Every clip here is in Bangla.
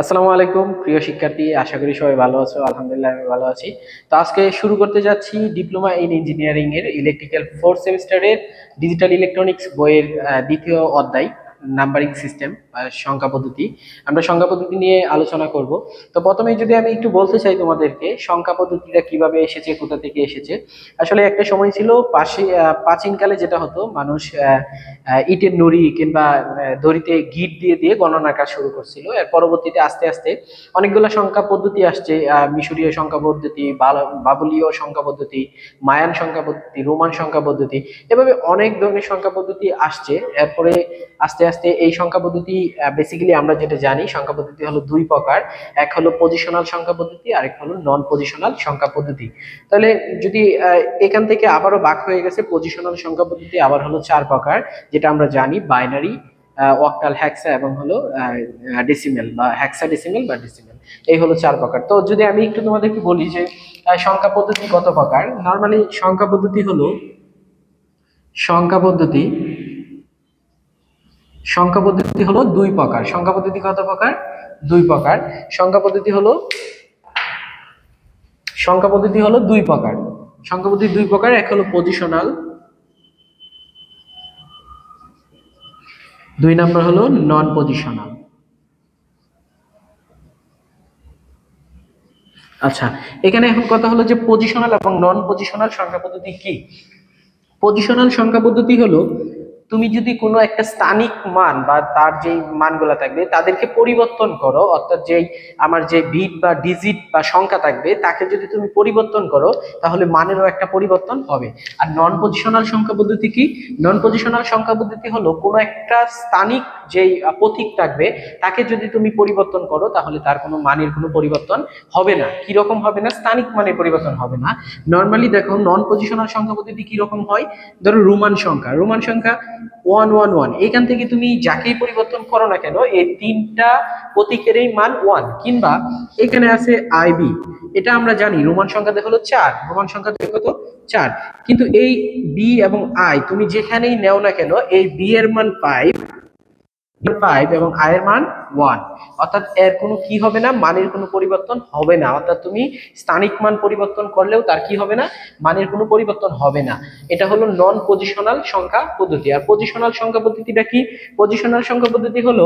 আসসালামু আলাইকুম প্রিয় শিক্ষার্থী, আশা করি সবাই ভালো আছো। আলহামদুলিল্লাহ আমি ভালো আছি। তো আজকে শুরু করতে যাচ্ছি ডিপ্লোমা ইন ইঞ্জিনিয়ারিং এর ইলেকট্রিক্যাল ফোর্থ সেমিস্টারের ডিজিটাল ইলেকট্রনিক্স বইয়ের দ্বিতীয় অধ্যায় নাম্বারিং সিস্টেম, সংখ্যা পদ্ধতি। আমরা সংখ্যা পদ্ধতি নিয়ে আলোচনা করব। তো প্রথমেই যদি আমি একটু বলতে চাই তোমাদেরকে সংখ্যা পদ্ধতিটা কিভাবে এসেছে, কোথা থেকে এসেছে। আসলে একটা সময় ছিল প্রাচীনকালে যেটা হতো, মানুষ ইটের নুড়ি কিংবা দড়িতে গিট দিয়ে দিয়ে গণনার কাজ শুরু করছিল। এর পরবর্তীতে আস্তে আস্তে অনেকগুলো সংখ্যা পদ্ধতি আসছে। মিশরীয় সংখ্যা পদ্ধতি, বাবুলীয় সংখ্যা পদ্ধতি, মায়ান সংখ্যা পদ্ধতি, রোমান সংখ্যা পদ্ধতি, এভাবে অনেক ধরনের সংখ্যা পদ্ধতি আসছে। এরপরে আস্তে আস্তে এই সংখ্যা পদ্ধতি, বেসিক্যালি আমরা যেটা জানি সংখ্যা পদ্ধতি হলো দুই প্রকার। এক হলো পজিশনাল সংখ্যা পদ্ধতি, আরেক হলো নন পজিশনাল সংখ্যা পদ্ধতি। তাহলে যদি এখান থেকে আবারও ভাগ হয়ে গেছে, পজিশনাল সংখ্যা পদ্ধতি আবার হলো চার প্রকার, যেটা আমরা জানি বাইনারি, অক্টাল, হ্যাক্সা এবং হলো ডেসিমেল বা হ্যাক্সা ডেসিমেল বা ডেসিমেল। এই হলো চার প্রকার। তো যদি আমি একটু তোমাদেরকে বলি যে সংখ্যা পদ্ধতি কত প্রকার। নর্মালি সংখ্যা পদ্ধতি সংখ্যা পদ্ধতি হলো দুই প্রকার। সংখ্যা পদ্ধতি কত প্রকার? দুই প্রকার। সংখ্যা পদ্ধতি হলো সংখ্যা পদ্ধতি হলো দুই প্রকার। সংখ্যা পদ্ধতি দুই প্রকার, এক হলো পজিশনাল, দুই নাম্বার হলো নন পজিশনাল। আচ্ছা, এখানে এখন কথা হলো যে পজিশনাল এবং নন পজিশনাল সংখ্যা পদ্ধতি কি। পজিশনাল সংখ্যা পদ্ধতি হলো তুমি যদি কোনো একটা স্থানিক মান বা তার যে মানগুলো থাকবে তাদেরকে পরিবর্তন করো, অর্থাৎ যেই আমার যে বিট বা ডিজিট বা সংখ্যা থাকবে তাকে যদি তুমি পরিবর্তন করো তাহলে মানেরও একটা পরিবর্তন হবে। আর নন পজিশনাল সংখ্যা পদ্ধতি কি? নন পজিশনাল সংখ্যা পদ্ধতি হলো কোনো একটা স্থানিক যেই প্রতীক থাকবে তাকে যদি তুমি পরিবর্তন করো তাহলে তার কোনো মানের কোনো পরিবর্তন হবে না। কি রকম হবে না? স্থানিক মানের পরিবর্তন হবে না। নর্মালি দেখো নন পজিশনাল সংখ্যা পদ্ধতি কি রকম হয়। ধরো রোমান সংখ্যা 111, এখান থেকে তুমি যাকেই পরিবর্তন করো না কেন এই তিনটা প্রতীকেরই মান 1। কিংবা এখানে আছে আইবি, এটা আমরা জানি রোমান সংখ্যাতে হলো 4, রোমান সংখ্যাতে কত? 4। কিন্তু এই বি এবং আই তুমি যেখানেই নেও না কেন এই বি এর মান 5, 5 এবং আই এর মান 1, অর্থাৎ এর কোনো কি হবে না, মানের কোনো পরিবর্তন হবে না। অর্থাৎ তুমি স্থানিক মান পরিবর্তন করলেও তার কি হবে না, মানের কোনো পরিবর্তন হবে না। এটা হলো নন পজিশনাল সংখ্যা পদ্ধতি। আর পজিশনাল সংখ্যা পদ্ধতিটা কি? পজিশনাল সংখ্যা পদ্ধতি হলো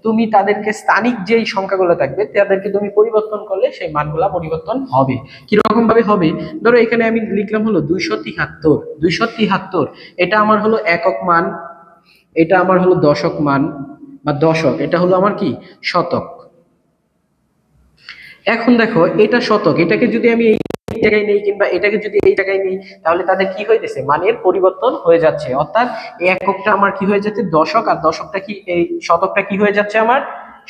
তুমি তাদেরকে স্থানিক যেই সংখ্যাগুলো থাকবে তাদেরকে তুমি পরিবর্তন করলে সেই মানগুলা পরিবর্তন হবে। কিরকম ভাবে হবে? ধরো এখানে আমি লিখলাম হলো 273, 273, এটা আমার হলো একক মান, এটা আমার হলো দশক মান বা দশক, এটা হলো আমার কি শতক। এখন দেখো এটা শতক, এটাকে যদি আমি এই জায়গায় নেই কিংবা এটাকে যদি এই জায়গায় নেই তাহলে তাদের কি হইতেছে, মানের পরিবর্তন হয়ে যাচ্ছে। অর্থাৎ এই এককটা আমার কি হয়ে যাচ্ছে দশক, আর দশকটা কি এই শতকটা কি হয়ে যাচ্ছে আমার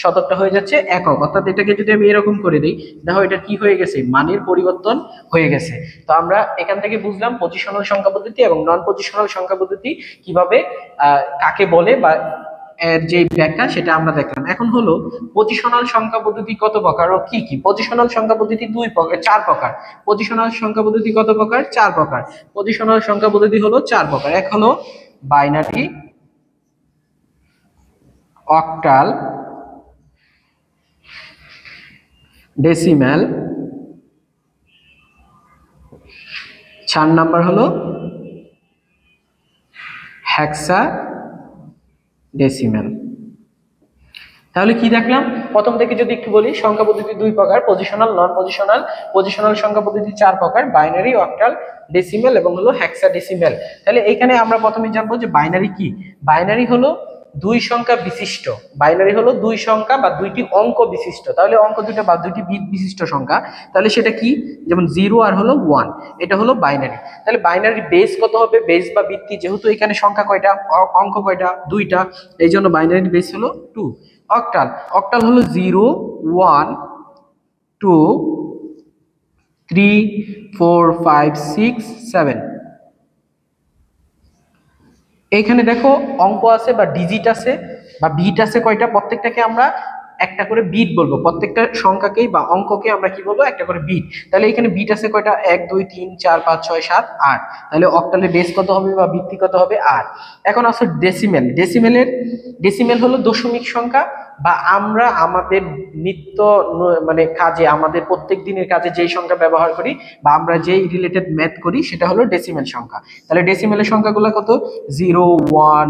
শতকটা হয়ে যাচ্ছে একক। অর্থাৎ এটাকে যদি আমি এরকম করে দিই দেখো এটা কি হয়ে গেছে, মানের পরিবর্তন হয়ে গেছে। তো আমরা এখান থেকে বুঝলাম পজিশনাল সংখ্যা পদ্ধতি এবং নন পজিশনাল সংখ্যা পদ্ধতি কিভাবে কাকে বলে বা এর যে ব্যাখ্যা সেটা আমরা দেখলাম। এখন হলো পজিশনাল সংখ্যা পদ্ধতি কত প্রকার ও কি কি। পজিশনাল সংখ্যা পদ্ধতি দুই প্রকার, চার প্রকার। পজিশনাল সংখ্যা পদ্ধতি কত প্রকার? চার প্রকার। পজিশনাল সংখ্যা পদ্ধতি হলো চার প্রকার। এক হলো বাইনারি, অক্টাল, ডেসিমেল, চার নাম্বার হলো হেক্সা ডেসিমেল। তাহলে কি দেখলাম? প্রথম থেকে যদি একটু বলি, সংখ্যা পদ্ধতি দুই প্রকার, পজিশনাল, নন পজিশনাল। পজিশনাল সংখ্যা পদ্ধতি চার প্রকার, বাইনারি, অক্টাল, ডেসিমেল এবং হলো হেক্সাডেসিমেল। তাহলে এখানে আমরা প্রথমে জানবো যে বাইনারি কি। বাইনারি হলো দুই সংখ্যা বিশিষ্ট, বাইনারি হলো দুই সংখ্যা বা দুইটি অঙ্ক বিশিষ্ট। তাহলে অঙ্ক দুটো বা দুইটি বিট বিশিষ্ট সংখ্যা, তাহলে সেটা কি? যেমন 0 আর হলো 1, এটা হলো বাইনারি। তাহলে বাইনারি বেস কত হবে? বেস বা ভিত্তি, যেহেতু এখানে সংখ্যা কয়টা, অঙ্ক কয়টা, দুইটা, এই জন্য বাইনারি বেস হলো 2। অক্টাল, অক্টাল হলো 0 1 2 3 4 5 6 7। এখানে দেখো অঙ্ক আছে বা ডিজিট আছে বা বিট আছে কয়টা, প্রত্যেকটাকে আমরা একটা করে বিট বলবো। প্রত্যেকটা সংখ্যাকেই বা অঙ্ককে আমরা কি বলবো, একটা করে বিট। তাহলে এখানে বিট আছে কয়টা? 1 2 3 4 5 6 7 8। তাহলে অক্টালের বেস কত হবে বা ভিত্তি কত হবে? 8। এখন আসলে ডেসিমেল, ডেসিমেল হলো দশমিক সংখ্যা বা আমরা আমাদের নিত্য মানে কাজে, আমাদের প্রত্যেক দিনের কাজে যেই সংখ্যা ব্যবহার করি বা আমরা যেই রিলেটেড ম্যাথ করি সেটা হলো ডেসিমেল সংখ্যা। তাহলে ডেসিমেলের সংখ্যাগুলো কত? 0 1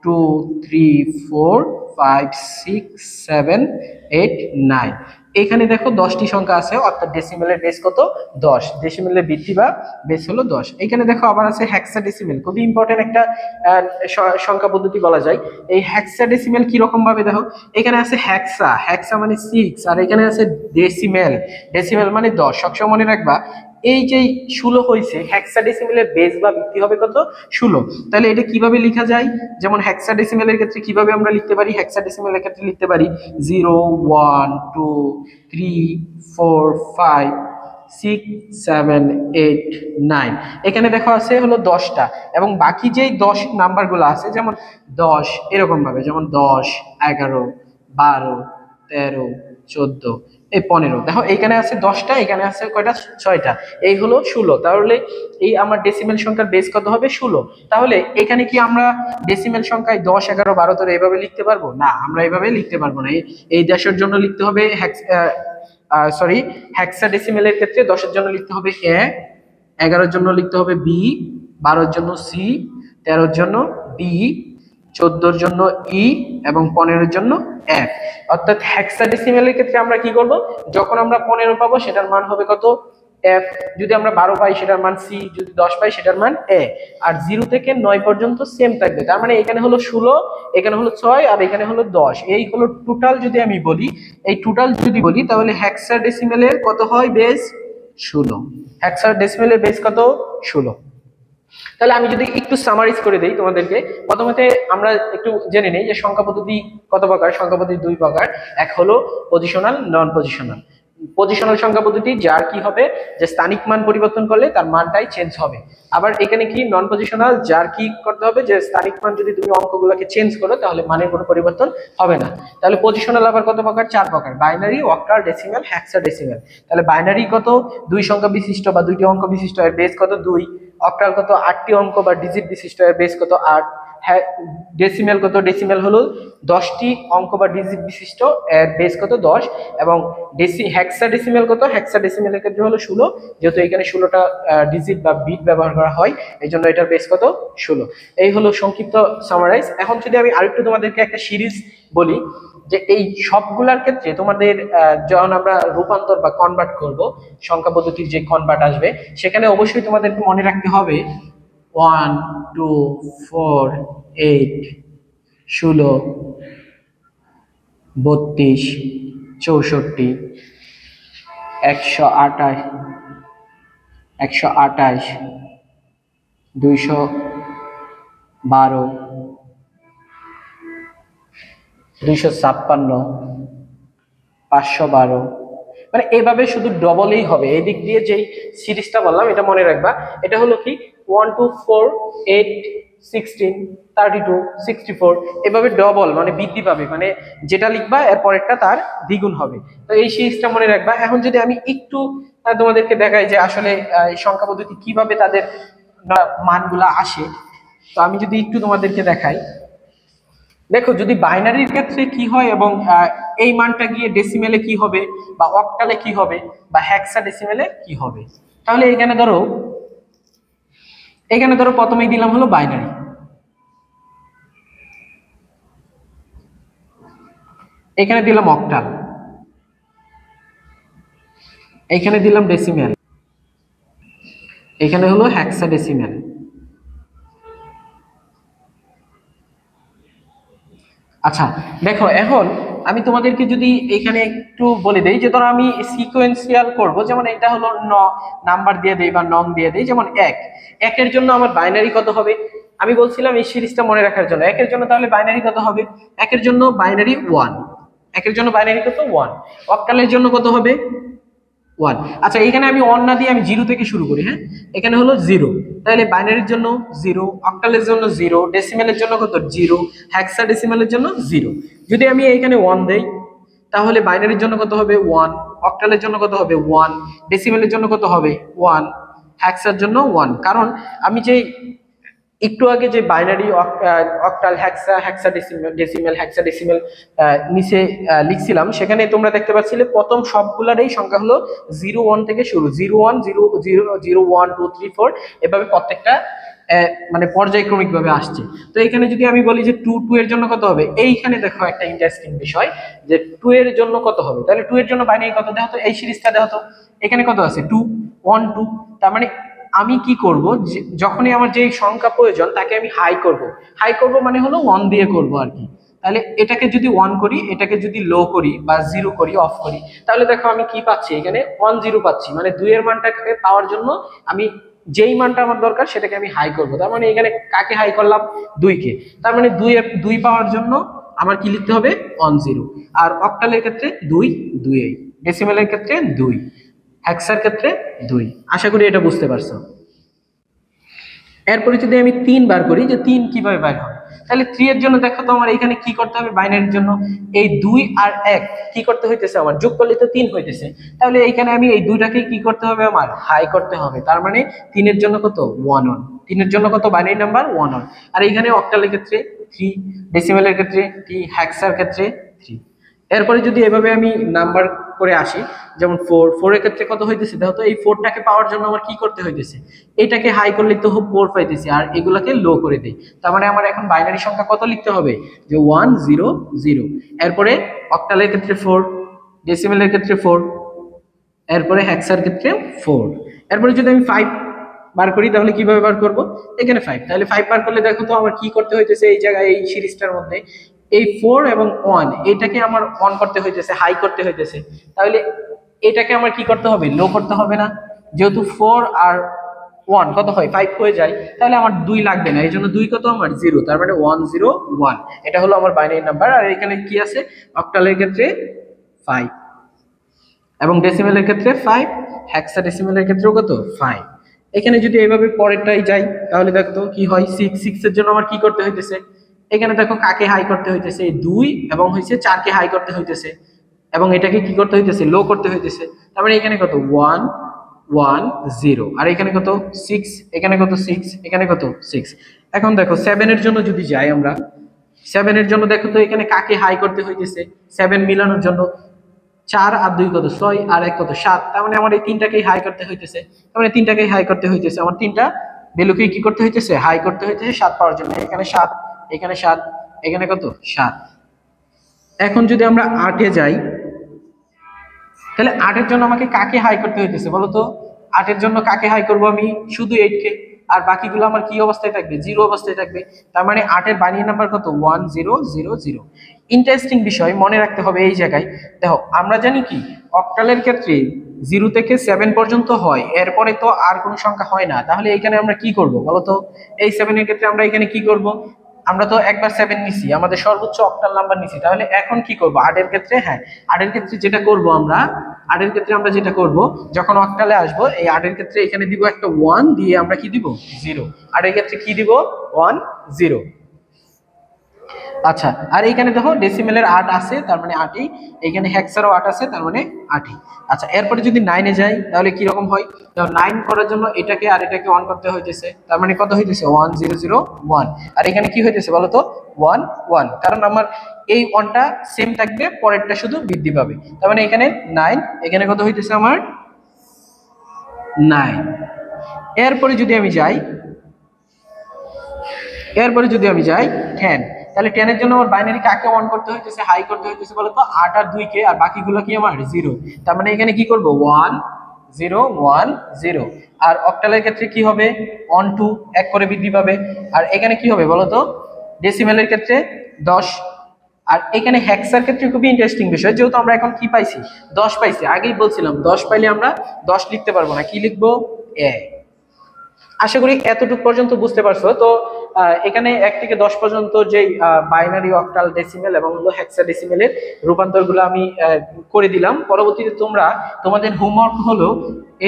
2 3 4 5 6 7 8 9। এখানে দেখো 10টি সংখ্যা আছে, অর্থাৎ ডেসিমেলের বেস কত? 10। ডেসিমেলের বৃদ্ধি বা বেস হলো 10। এখানে দেখো আবার আছে হেক্সাডেসিমেল, খুবই ইম্পর্টেন্ট একটা সংখ্যা পদ্ধতি বলা যায়। এই হেক্সাডেসিমেল কি রকম ভাবে দেখো, এখানে আছে হেক্সা, হেক্সা মানে 6, আর এখানে আছে ডেসিমেল, ডেসিমেল মানে 10। সবসময় মনে রাখবা এই যে 16 হয়েছে, হেক্সাডেসিমেলের বেস বা ভিত্তি হবে কত? 16। তাহলে এটা কিভাবে লেখা যায়? যেমন হেক্সাডেসিমেলের ক্ষেত্রে কিভাবে আমরা লিখতে পারি? হেক্সাডেসিমেলের ক্ষেত্রে লিখতে পারি 0 1 2 3 4 5 6 7 8 9। এখানে দেখো আছে হলো 10টা, এবং বাকি যেই 10 নাম্বারগুলো আছে যেমন 10 এরকম ভাবে, যেমন 10 11 12 13 14 এই 15। দেখো এখানে আছে 10টা, এখানে আছে কয়টা? 6টা। এই হলো 16। তাহলে এই আমার ডেসিমেল সংখ্যার বেস কত হবে? 16। তাহলে এখানে কি আমরা ডেসিমেল সংখ্যায় 10 11 12 13 এইভাবে লিখতে পারবো না? আমরা এইভাবে লিখতে পারবো না। এই 10-এর জন্য লিখতে হবে হেক্সাডেসিমেলের ক্ষেত্রে 10-এর জন্য লিখতে হবে এ, 11-এর জন্য লিখতে হবে বি, 12-এর জন্য সি, 13-এর জন্য ডি, 14-এর জন্য ই এবং 15-এর জন্য এফ। অর্থাৎ হেক্সাডেসিমেলের ক্ষেত্রে আমরা কি করব? যখন আমরা 15 পাবো সেটার মান হবে কত? এফ। যদি আমরা 12 পাই সেটার মান সি, যদি 10 পাই সেটার মান এ। আর 0 থেকে 9 পর্যন্ত সেম থাকবে। তার মানে এখানে হলো 16, এখানে হলো 6 আর এখানে হলো 10। এই হলো টোটাল। যদি আমি বলি এই টোটাল যদি বলি তাহলে হেক্সাডেসিমেলের কত হয় বেস? 16। হেক্সাডেসিমেলের বেস কত? 16। তাহলে আমি যদি একটু সামারাইজ করে দেই তোমাদেরকে, প্রথমে আমরা একটু জেনে নেই যে সংখ্যা পদ্ধতি কত প্রকার। সংখ্যা পদ্ধতি দুই প্রকার, এক হলো পজিশনাল, নন পজিশনাল। পজিশনাল সংখ্যা পদ্ধতি যার কি হবে, যে স্থানিক মান পরিবর্তন করলে তার মানটাই চেঞ্জ হবে। আবার এখানে কি নন পজিশনাল, যার কি করতে হবে, যে স্থানিক মান যদি তুমি অঙ্কগুলোকে চেঞ্জ করো তাহলে মানের কোনো পরিবর্তন হবে না। তাহলে পজিশনাল আবার কত প্রকার? চার প্রকার, বাইনারি, অক্টাল, ডেসিমেল, হেক্সাডেসিমেল। তাহলে বাইনারি কত? দুই সংখ্যা বিশিষ্ট বা দুইটি অঙ্ক বিশিষ্ট, এর বেস কত? 2। অক্টাল কত? 8টি অঙ্ক বা ডিজিট বিশিষ্ট, এর বেস কত? 8। ডেসিমেল কত? ডেসিমেল হলো 10টি অঙ্ক বা ডিজিট বিশিষ্ট, এর বেস কত? 10। এবং হেক্সাডেসিমেল কত? হেক্সাডেসিমেলের ক্ষেত্রে হলো 16, যেহেতু এখানে 16টা ডিজিট বা বিট ব্যবহার করা হয়, এই জন্য এটার বেস কত? 16। এই হলো সংক্ষিপ্ত সামারাইজ। এখন যদি আমি আরেকটু তোমাদেরকে একটা সিরিজ বলি, যে এই সবগুলার ক্ষেত্রে তোমাদের যখন আমরা রূপান্তর বা কনভার্ট করব, সংখ্যা পদ্ধতির যে কনভার্ট আসবে, সেখানে অবশ্যই তোমাদেরকে মনে রাখতে হবে 1 2 4 8 16 32 64 128 128 212 256 512। মানে এইভাবে শুধু ডবলই হবে। এই দিক দিয়ে যেই সিরিজটা বললাম এটা মনে রাখবা। এটা হলো কি 1 2 4 8 16 32 64, এভাবে ডবল মানে বৃদ্ধি পাবে, মানে যেটা লিখবা এর পরেরটা তার দ্বিগুণ হবে। তো এই সিরিজটা মনে রাখবা। এখন যদি আমি একটু তোমাদেরকে দেখাই যে আসলে এই সংখ্যা পদ্ধতি কিভাবে তাদের মানগুলা আসে, তো আমি যদি একটু তোমাদেরকে দেখাই, দেখো যদি বাইনারির ক্ষেত্রে কি হয় এবং এই মানটা গিয়ে ডেসিমেলে কি হবে, বা অক্টালে কি হবে, বা হেক্সাডেসিমেলে কি হবে। তাহলে এখানে ধরো প্রথমেই দিলাম হলো বাইনারি, এখানে দিলাম অক্টাল, এখানে দিলাম ডেসিমেল, এখানে হলো হেক্সাডেসিমেল। আচ্ছা দেখো, এখন আমি তোমাদেরকে যদি এখানে একটু বলে দেই, যে ধরো আমি সিকোয়েন্সিয়াল করব, যেমন এটা হলো নাম্বার দিয়ে দেই বা নং দিয়ে দেই, যেমন একের জন্য আমার বাইনারি কত হবে? আমি বলছিলাম এই সিরিজটা মনে রাখার জন্য, একের জন্য তাহলে বাইনারি কত হবে? একের জন্য বাইনারি 1, একের জন্য বাইনারি কত? 1। অক্টালের জন্য কত হবে? 1। আচ্ছা এখানে আমি 1 না দিয়ে আমি 0 থেকে শুরু করি। হ্যাঁ, এখানে হলো 0, তাহলে বাইনারির জন্য 0, অক্টালের জন্য 0, ডেসিমেলের জন্য কত? 0, হেক্সাডেসিমেলের জন্য 0। যদি আমি এখানে 1 দেই তাহলে বাইনারির জন্য কত হবে? 1, অক্টালের জন্য কত হবে? 1, ডেসিমেলের জন্য কত হবে? 1, হেক্সার জন্য 1। কারণ আমি যে একটু আগে যে বাইনারি অক্টাল হেক্সাডেসিমেল হেক্সাডেসিমেল নিচে লিখছিলাম, সেখানে তোমরা দেখতে পাচ্ছিলে প্রথম সবগুলারই সংখ্যা হলো 01 থেকে শুরু, 01 0 0 0 1 2 3 4 এভাবে প্রত্যেকটা মানে পর্যায়ক্রমিক ভাবে আসছে। তো এখানে যদি আমি বলি যে 2 এর জন্য কত হবে, এইখানে দেখো একটা ইন্টারেস্টিং বিষয় যে 2 এর জন্য কত হবে, তাহলে 2 এর জন্য বাইনারি কত দেখো তো, এই সিরিজটা দেখো তো, এখানে কত আছে 2 1 2, তার মানে আমি কি করব, যখনই আমার যে সংখ্যা প্রয়োজন তাকে আমি হাই করব। হাই করব মানে হলো 1 দিয়ে করব আর কি। তাহলে এটাকে যদি 1 করি, এটাকে যদি লো করি বা 0 করি, অফ করি, তাহলে দেখো আমি কি পাচ্ছি, এখানে 1 0 পাচ্ছি। মানে 2 এর মানটাকে পাওয়ার জন্য আমি যেই মানটা আমার দরকার সেটাকে আমি হাই করব। তার মানে এখানে কাকে হাই করলাম, 2 কে। তার মানে 2 পাওয়ার জন্য আমার কি লিখতে হবে, 1 0। আর অক্টালের ক্ষেত্রে 2 2, ডেসিমেলের ক্ষেত্রে 2, হেক্সার ক্ষেত্রে 2। আশা করি এটা বুঝতে পারছো। এরপরে যদি আমি 3 বার করি, যে 3 কিভাবে বার হয়, তাহলে 3 এর জন্য দেখো তো আমার এখানে কি করতে হবে, বাইনারির জন্য এই 2 আর 1 কি করতে হইতেছে, আমার যোগ করলে তো 3 হইতেছে। তাহলে এইখানে আমি এই দুইটাকে কি করতে হবে, আমার হাই করতে হবে। তার মানে 3 এর জন্য কত 1 1, 3 এর জন্য কত বাইনারি নাম্বার 1 1। আর এইখানে অক্টালের ক্ষেত্রে 3, ডেসিমেলের ক্ষেত্রে 3, হেক্সার ক্ষেত্রে 3। এরপরে যদি এভাবে আমি নাম্বার করে আসি, যেমন 4 এর ক্ষেত্রে কত হইতেছে দেখো তো, এই 4টাকে পাওয়ার জন্য আমার কি করতে হইতেছে, এটাকে হাই করলে তো 4 পাইতেছি, আর এগুলাকে লো করে দেই। তার মানে আমার এখন বাইনারি সংখ্যা কত লিখতে হবে, যে 1 0 0। এরপরে অক্টালের ক্ষেত্রে 4, ডেসিমেলের ক্ষেত্রে 4, এরপরে হেক্সার ক্ষেত্রে 4। এরপরে যদি আমি 5 বার করি, তাহলে কিভাবে বার করব, এখানে 5, তাহলে 5 বার করলে দেখো তো আমার কি করতে হইতেছে, এই জায়গায় এই সিরিজটার মধ্যে এই 4 এবং 1 এটাকে আমার অন করতে হইতেছে, হাই করতে হইতেছে। তাহলে এটাকে আমার কি করতে হবে, লো করতে হবে না। যেহেতু 4 আর 1 কত হয় 5 হয়ে যায়, তাহলে আমার 2 লাগবে না, এই জন্য 2 কত আমার 0, তার মানে 1 0 1। এটা হলো আমার বাইনারি নাম্বার। আর এখানে কি আছে, অক্টালের ক্ষেত্রে 5 এবং ডেসিমেলের ক্ষেত্রে 5, হেক্সাডেসিমেলের ক্ষেত্রেও কত 5। এখানে যদি এইভাবে পরেরটাই যাই, তাহলে দেখো কি হয়, 6 এর জন্য আমার কি করতে হইতেছে, এখানে দেখো কাকে হাই করতে হইতেছে, 2 এবং হইছে 4 কে হাই করতে হইতেছে, এবং এটাকে কি করতে হইতেছে, লো করতে হইতেছে। তার মানে এখানে কত 1 1 0, আর এখানে কত 6, এখানে কত 6, এখানে কত 6। এখন দেখো 7 এর জন্য যদি যাই আমরা, 7 এর জন্য দেখো তো এখানে কাকে হাই করতে হইতেছে, 7 মিলানোর জন্য 4 আর 2 কত 6, আর 1 কত 7। তার মানে আমার এই তিনটাকেই হাই করতে হইতেছে, তার মানে তিনটাকেই হাই করতে হইতেছে, আমার তিনটা ভ্যালুকেই কি করতে হইতেছে, হাই করতে হইতেছে 7 পাওয়ার জন্য। এখানে 7, এখানে 7, এখানে কত 7। এখন যদি আমরা 8 এ যাই, তাহলে 8 এর জন্য আমাকে কাকে হাই করতে হইতেছে বলো তো, 8 এর জন্য কাকে হাই করব আমি, শুধু 8 কে, আর বাকিগুলো আমার কি অবস্থায় থাকবে, 0 অবস্থায় থাকবে। তার মানে 8 এর বাইনারি নাম্বার কত 1 0 0 0। ইন্টারেস্টিং বিষয় মনে রাখতে হবে এই জায়গায়, দেখো আমরা জানি কি অক্টালের ক্ষেত্রে 0 থেকে 7 পর্যন্ত হয়, এরপরে তো আর কোনো সংখ্যা হয় না। তাহলে এখানে আমরা কি করব বলো তো, এই 7 এর ক্ষেত্রে আমরা এখানে কি করব, আমরা তো একবার 7 নিছি, আমাদের সর্বোচ্চ অক্টাল নাম্বার নিছি। তাহলে এখন কি করব 8 এর ক্ষেত্রে, হ্যাঁ 8 এর ক্ষেত্রে যেটা করব আমরা, 8 এর ক্ষেত্রে আমরা যেটা করব, যখন অক্টালে আসবো এই 8 এর ক্ষেত্রে এখানে দিব একটা 1, দিয়ে আমরা কি দিব 0, আর এর ক্ষেত্রে কি দিব 1 0। আচ্ছা, আর এইখানে দেখো ডেসিমেলের 8 আছে, তার মানে 8ই, এইখানে হেক্সারও 8 আছে, তার মানে 8ই। আচ্ছা, এরপরে যদি 9 এ যাই, তাহলে কি রকম হয়, দেখো 9 করার জন্য এটাকে আর এটাকে অন করতে হইতেছে, তার মানে কত হইতেছে 1 0 0 1। আর এখানে কি হইতেছে বলো তো 1 1, কারণ আমার এই 1টা সেম থাকবে, পরেরটা শুধু বৃদ্ধি পাবে। তার মানে এখানে 9, এখানে কত হইতেছে আমার 9। এরপরে যদি আমি যাই, 10, তাহলে 10 এর জন্য আমার বাইনারি কাকে অন করতে হইতেছে, হাই করতে হইতেছে বলতো 8 আর 2 কে, আর বাকিগুলো কি আমার 0। তার মানে এখানে কি করব 1 0 1 0। আর অক্টালের ক্ষেত্রে কি হবে 1 2, এক করে বৃদ্ধি পাবে। আর এখানে কি হবে বলতো ডেসিমেলের ক্ষেত্রে 10। আর এখানে হেক্সার ক্ষেত্রে খুবই ইন্টারেস্টিং বিষয়, যেহেতু আমরা এখন কি পাইছি 10 পাইছি, আগেই বলছিলাম 10 পাইলে আমরা 10 লিখতে পারবো না, কি লিখবো এ। আশা করি এতটুকু পর্যন্ত বুঝতে পারছো। তো এখানে 1 থেকে 10 পর্যন্ত যে বাইনারি অক্টাল ডেসিমেল এবং হলো হেক্সাডেসিমেলের রূপান্তরগুলো আমি করে দিলাম। পরবর্তীতে তোমরা তোমাদের হোমওয়ার্ক হলো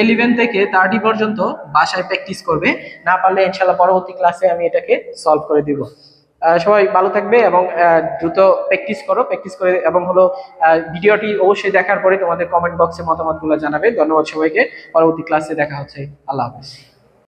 11 থেকে 30 পর্যন্ত বাসায় প্র্যাকটিস করবে, না পারলে ইনশাআল্লাহ পরবর্তী ক্লাসে আমি এটাকে সলভ করে দিব। সবাই ভালো থাকবে এবং দ্রুত প্র্যাকটিস করে এবং হলো ভিডিওটি অবশ্যই দেখার পরে তোমাদের কমেন্ট বক্সে মতামতগুলো জানাবে। ধন্যবাদ সবাইকে, পরবর্তী ক্লাসে দেখা হচ্ছে, আল্লাহ হাফেজ।